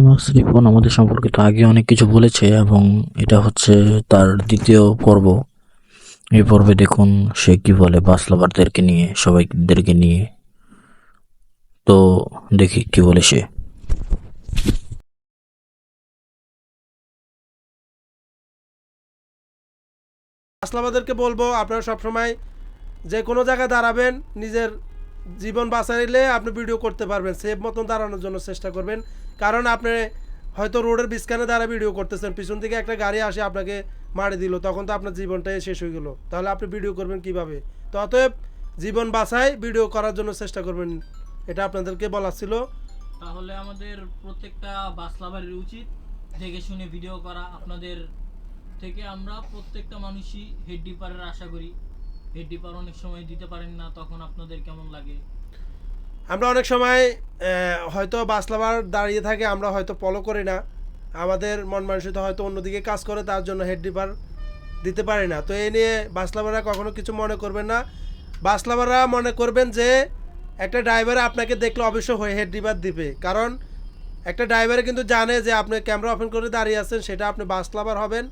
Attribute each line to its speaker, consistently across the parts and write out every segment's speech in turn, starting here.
Speaker 1: Famous Ripon আমাদের সম্পর্কে তো আগে অনেক কিছু বলেছে এবং এটা হচ্ছে তার দ্বিতীয় পর্ব। এই পর্বে দেখুন সে কি বলে বাস লাভারদেরকে নিয়ে, সবাইদেরকে নিয়ে। তো দেখি কি বলে সে।
Speaker 2: আসলামাদেরকে বলবো আপনারা সবসময় যে কোনো জায়গায় দাঁড়াবেন, নিজের জীবন বাঁচাইলে আপনি ভিডিও করতে পারবেন, সেফ মতন দাঁড়ানোর জন্য চেষ্টা করবেন। কারণ আপনি হয়তো রোডের বিস্কানে দ্বারা ভিডিও করতেছেন, পিছন থেকে একটা গাড়ি আসে আপনাকে মারি দিল, তখন তো আপনার জীবনটাই শেষ হয়ে গেল, তাহলে আপনি ভিডিও করবেন কিভাবে? তো অতএব জীবন বাঁচাই ভিডিও করার জন্য চেষ্টা করবেন, এটা আপনাদেরকে বলা ছিল।
Speaker 3: তাহলে আমাদের প্রত্যেকটা বাস লাভারের উচিত দেখে শুনে ভিডিও করা। আপনাদের থেকে আমরা প্রত্যেকটা মানুষই হেড ডিপারের আশা করি। হেড ডিপার অনেক সময় দিতে পারেন না, তখন আপনাদের কেমন লাগে?
Speaker 2: আমরা অনেক সময় হয়তো বাস লাভার দাঁড়িয়ে থাকে, আমরা হয়তো ফলো করি না, আমাদের মন মানসিকতা হয়তো অন্যদিকে কাজ করে, তার জন্য হেড ডিপার দিতে পারি না। তো এই নিয়ে বাস লাভাররা কখনো কিছু মনে করবেন না। বাস লাভাররা মনে করবেন যে একটা ড্রাইভার আপনাকে দেখলে অবশ্যই হেড ডিপার দিবে, কারণ একটা ড্রাইভারে কিন্তু জানে যে আপনি ক্যামেরা ওপেন করে দাঁড়িয়ে আছেন, সেটা আপনি বাস লাভার হবেন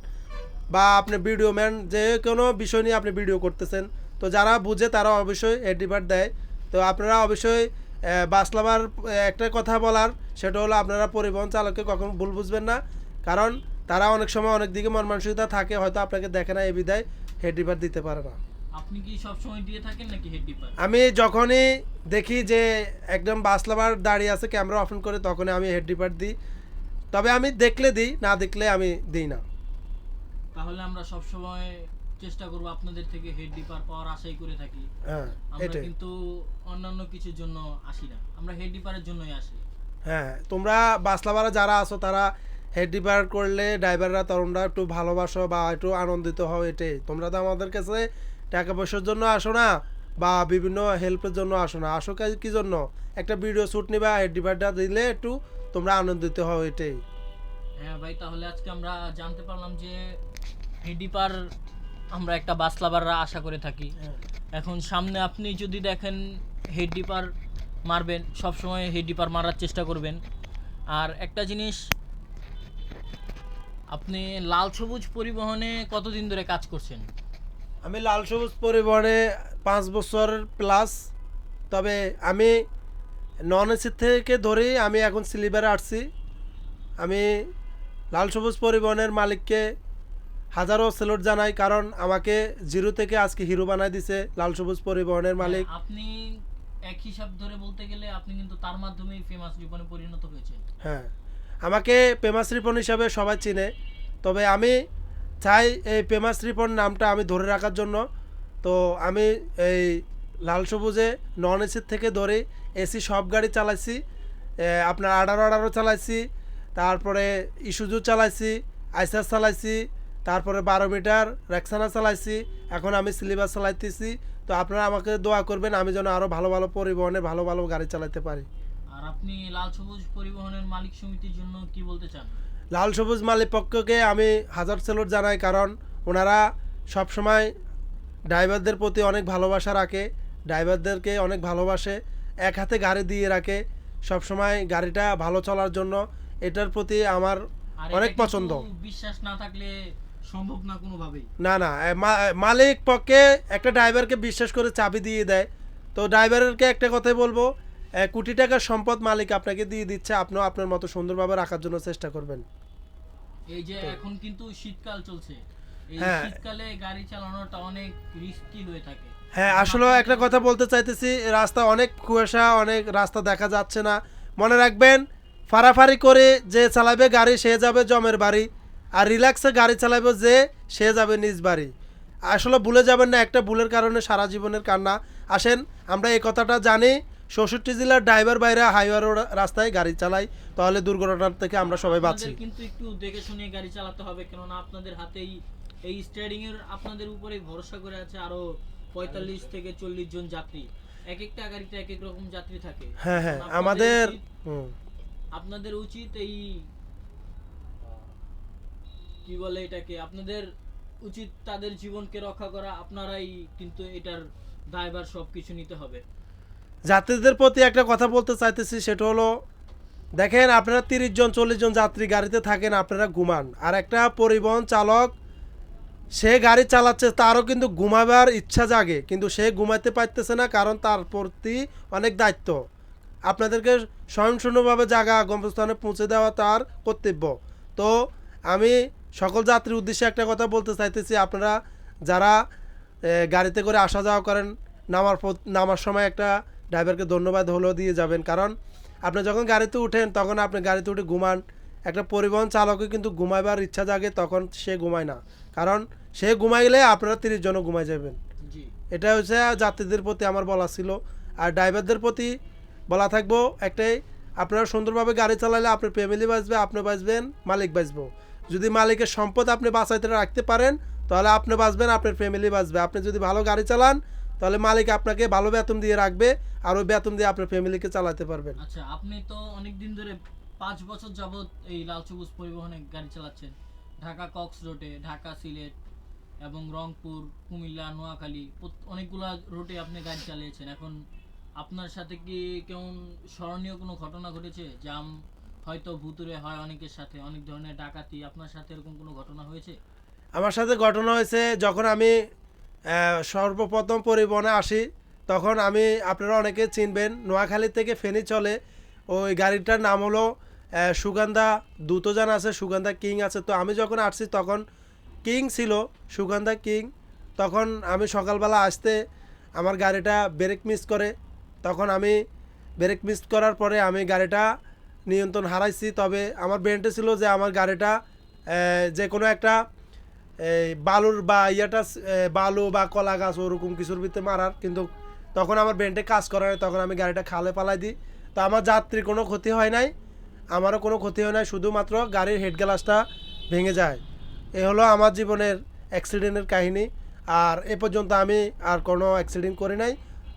Speaker 2: বা আপনি ভিডিও ম্যান, যে কোনো বিষয় নিয়ে আপনি ভিডিও করতেছেন। তো যারা বুঝে তারা অবশ্যই হেড ডিপার দেয়। তো আপনারা অবশ্যই বাস লাভার একটা কথা বলার, সেটা হলো আপনারা পরিবহন চালককে কখনো ভুল বুঝবেন না, কারণ তারা অনেক সময় অনেক দিকে মন মানসিকতা থাকে, হয়তো আপনাকে দেখে না, এই বিদায় হেড ডিপার দিতে পারে না।
Speaker 3: আপনি কি সব সময় দিয়ে থাকেন নাকি হেড ডিপার?
Speaker 2: আমি যখনই দেখি যে একদম বাস লাভার দাঁড়িয়ে আছে ক্যামেরা অফ করে, তখনই আমি হেড ডিপার দিই। তবে আমি দেখলে দিই, না দেখলে আমি দিই না।
Speaker 3: তাহলে আমরা সব সময় চেষ্টা করব আপনাদের থেকে হেড ডিপার পাওয়ার আশাই করে থাকি।
Speaker 2: হ্যাঁ,
Speaker 3: আমরা
Speaker 2: এটাই।
Speaker 3: কিন্তু অন্যান্য কিছুর জন্য আসি না, আমরা হেড ডিপারের জন্যই আসি।
Speaker 2: হ্যাঁ, তোমরা বাস লাভাররা যারা আছো তারা হেড ডিপার করলে ড্রাইভাররা তরুণরা একটু ভালোবাসো বা একটু আনন্দিত হও, এটাই। তোমরা তো আমাদের কাছে টাকা পয়সার জন্য আসো না বা বিভিন্ন হেল্পের জন্য আসো না, আসো কি জন্য? একটা ভিডিও শ্যুট নিবা, হেড ডিপারটা দিলে একটু তোমরা আনন্দিত হও, এটাই।
Speaker 3: হ্যাঁ ভাই, তাহলে আজকে আমরা জানতে পারলাম যে হেড ডিপার আমরা একটা বাস লাভাররা আশা করে থাকি। এখন সামনে আপনি যদি দেখেন হেড ডিপার মারবেন, সবসময় হেড ডিপার মারার চেষ্টা করবেন। আর একটা জিনিস, আপনি লাল সবুজ পরিবহনে কতদিন ধরে কাজ করছেন?
Speaker 2: আমি লাল সবুজ পরিবহনে 5 বছর প্লাস। তবে আমি নন এসি থেকে ধরেই আমি এখন স্লিপারে আসছি। আমি লাল সবুজ পরিবহনের মালিককে হাজারো স্যালুট জানাই, কারণ আমাকে জিরো থেকে আজকে হিরো বানায় দিছে লাল সবুজ পরিবহনের মালিক।
Speaker 3: আপনি এক হিসাব ধরে বলতে গেলে আপনি কিন্তু তার মাধ্যমেই ফেমাস জীবনে পরিণত হয়েছে।
Speaker 2: হ্যাঁ, আমাকে ফেমাস রিপন হিসাবে সবাই চিনে। তবে আমি চাই এই ফেমাস রিপন নামটা আমি ধরে রাখার জন্য। তো আমি এই লাল সবুজে নন এসির থেকে ধরে এসি সব গাড়ি চালাইছি। আপনার আডারো আডারো চালাইছি, তারপরে ইসুজু চালাইছি, আইসার চালাইছি, তারপরে 12 মিটার রেক্সানা চালাইছি, এখন আমি সিলিভার চালাইতেছি। তো আপনারা আমাকে দোয়া করবেন আমি যেন আরও ভালো ভালো পরিবহনে ভালো ভালো গাড়ি চালাতে পারি।
Speaker 3: আর আপনি লাল সবুজ পরিবহনের মালিক সমিতির জন্য কি বলতে চান?
Speaker 2: লাল সবুজ মালিক পক্ষকে আমি হাজার স্যালুট জানাই, কারণ ওনারা সবসময় ড্রাইভারদের প্রতি অনেক ভালোবাসা রাখে, ড্রাইভারদেরকে অনেক ভালোবাসে, এক হাতে গাড়ি দিয়ে রাখে সবসময় গাড়িটা ভালো চলার জন্য। এটার প্রতি আমার
Speaker 3: আর
Speaker 2: অনেক
Speaker 3: এটা
Speaker 2: পছন্দ।
Speaker 3: কিন্তু বিশ্বাস না থাকলে সম্ভব না কোনোভাবেই।
Speaker 2: না না, মালিক পক্ষে একটা ড্রাইভারকে বিশ্বাস করে চাবি দিয়ে দেয়। তো ড্রাইভারকে একটা কথাই বলবো, কোটি টাকার সম্পদ মালিক আপনাকে দিয়ে দিচ্ছে, আপনিও আপনার মতো সুন্দরভাবে রাখার জন্য চেষ্টা করবেন।
Speaker 3: এই যে এখন কিন্তু শীতকাল চলছে, এই
Speaker 2: হ্যাঁ
Speaker 3: শীতকালে গাড়ি চালানোটা অনেক রিস্কি হয়ে থাকে।
Speaker 2: হ্যাঁ, আসলে একটা কথা বলতে চাইতেছি, রাস্তা অনেক কুয়াশা, অনেক রাস্তা দেখা যাচ্ছে না। মনে রাখবেন, ফাড়াফাড়ি করে যে চালাবে গাড়ি সে যাবে জমের বাড়ি, আর রিল্যাক্সে গাড়ি চালাবে যে সে যাবে নিজ বাড়ি। আসলে ভুলে যাবেন না, একটা ভুলের কারণে সারা জীবনের কান্না। আসেন আমরা এই কথাটা জানি, 64 জেলার ড্রাইভার বাইরে হাইওয়ে রাস্তায় গাড়ি চালাই, তাহলে দুর্ঘটনার থেকে আমরা সবাই বাঁচি।
Speaker 3: আপনাদের কিন্তু একটু দেখে শুনে গাড়ি চালাতে হবে, কেননা আপনাদের হাতেই এই স্টিয়ারিং এর আপনাদের উপরেই ভরসা করে আছে আরো 45 থেকে 40 জন যাত্রী। এক একটা গাড়িতে এক এক রকম যাত্রী থাকে।
Speaker 2: হ্যাঁ হ্যাঁ,
Speaker 3: আপনাদের
Speaker 2: আমাদের
Speaker 3: উচিত- আপনাদের উচিত এই কি বলে এটাকে, আপনাদের উচিত তাদের জীবনকে রক্ষা করা। আপনারাই কিন্তু এটার দায়ভার সবকিছু নিতে হবে।
Speaker 2: যাত্রীদের প্রতি একটা কথা বলতে চাইতেছি, সেটা হলো দেখেন আপনারা 30 জন 40 জন যাত্রী গাড়িতে থাকেন, আপনারা ঘুমান, আর একটা পরিবহন চালক সে গাড়ি চালাচ্ছে, তারও কিন্তু ঘুমাবার ইচ্ছা জাগে, কিন্তু সে ঘুমাইতে পারতেছে না, কারণ তার প্রতি অনেক দায়িত্ব। আপনাদেরকে স্বয়ংসম্পূর্ণভাবে জায়গা গন্তব্যস্থানে পৌঁছে দেওয়া তার কর্তব্য। তো আমি সকল যাত্রীর উদ্দেশ্যে একটা কথা বলতে চাইতেছি, আপনারা যারা গাড়িতে করে আসা যাওয়া করেন, নামার সময় একটা ড্রাইভারকে ধন্যবাদ হলেও দিয়ে যাবেন, কারণ আপনি যখন গাড়িতে উঠেন তখন আপনি গাড়িতে উঠে ঘুমান। একটা পরিবহন চালকও কিন্তু ঘুমাইবার ইচ্ছা জাগে, তখন সে ঘুমায় না, কারণ সে ঘুমাইলে আপনারা 30 জনও ঘুমাই যাবেন।
Speaker 3: জি
Speaker 2: এটা হচ্ছে যাত্রীদের প্রতি আমার বলা ছিল। আর ড্রাইভারদের প্রতি বলা থাকবো একটাই, আপনারা সুন্দরভাবে গাড়ি চালালে আপনার ফ্যামিলি বাঁচবে, আপনি বাঁচবেন, মালিক বাঁচবো। যদি মালিকের সম্পদ আপনি বাঁচাইতে রাখতে পারেন তাহলে আপনি বাঁচবেন, আপনার ফ্যামিলি বাঁচবে। আপনি যদি ভালো গাড়ি চালান তাহলে মালিক আপনাকে ভালো বেতন দিয়ে রাখবে, আর ওই বেতন দিয়ে আপনার ফ্যামিলিকে চালাতে পারবেন।
Speaker 3: আচ্ছা, আপনি তো অনেক দিন ধরে 5 বছর যাবত এই লাল সবুজ পরিবহনে গাড়ি চালাচ্ছেন। ঢাকা কক্স রোডে, ঢাকা সিলেট এবং রংপুর, কুমিল্লা, নোয়াখালী অনেকগুলা রুটে আপনি গাড়ি চালিয়েছেন। এখন আপনার সাথে কি কেমন স্মরণীয় কোনো ঘটনা ঘটেছে? জাম হয়তো ভুতুরে হয় অনেকের সাথে, অনেক ধরনের ডাকাতি, আপনার সাথে এরকম কোনো ঘটনা হয়েছে?
Speaker 2: আমার সাথে ঘটনা হয়েছে, যখন আমি সর্বপ্রথম পরিবহনে আসি, তখন আমি, আপনারা অনেকে চিনবেন, নোয়াখালী থেকে ফেনী চলে, ওই গাড়িটার নাম হলো সুগন্ধা দ্রুতযান আছে, সুগন্ধা কিং আছে। তো আমি যখন আসছি তখন কিং ছিল, সুগন্ধা কিং। তখন আমি সকালবেলা আসতে আমার গাড়িটা ব্রেক মিস করে, তখন আমি ব্রেক মিস করার পরে আমি গাড়িটা নিয়ন্ত্রণ হারাইছি। তবে আমার ব্রেনটে ছিল যে আমার গাড়িটা যে কোনো একটা এই বালুর বা বালু বা কলা গাছ ওরকম কিছুর ভিতরে মারার, কিন্তু তখন আমার ব্রেনটে কাজ করে না, তখন আমি গাড়িটা খালে পালাই দিই। তো আমার যাত্রীর কোনো ক্ষতি হয় নাই, আমারও কোনো ক্ষতি হয় নাই, শুধুমাত্র গাড়ির হেড গ্লাসটা ভেঙে যায়। এ হলো আমার জীবনের অ্যাক্সিডেন্টের কাহিনী। আর এ পর্যন্ত আমি আর কোনো অ্যাক্সিডেন্ট করি নাই।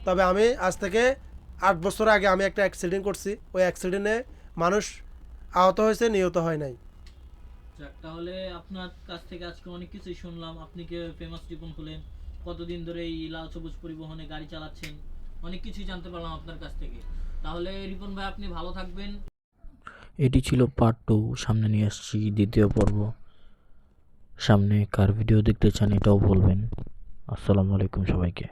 Speaker 2: তবে আমি আজ থেকে 8 বছর আগে আমি একটা অ্যাক্সিডেন্ট করছি, ওই অ্যাক্সিডেন্টে মানুষ আহত হয়েছে, নিহত হয় নাই।
Speaker 3: যাক, তাহলে আপনার কাছ থেকে আজকে অনেক কিছুই শুনলাম। আপনি কি ফেমাস রিপন হলেন, কতদিন ধরে এই লাল সবুজ পরিবহনে গাড়ি চালাচ্ছেন, অনেক কিছুই জানতে পারলাম আপনার কাছ থেকে। তাহলে রিপন ভাই, আপনি ভালো থাকবেন।
Speaker 1: এটি ছিল পার্ট 2। সামনে নিয়ে আসছি দ্বিতীয় পর্ব। সামনে কার ভিডিও দেখতে চান এটাও বলবেন। আসসালামু আলাইকুম সবাইকে।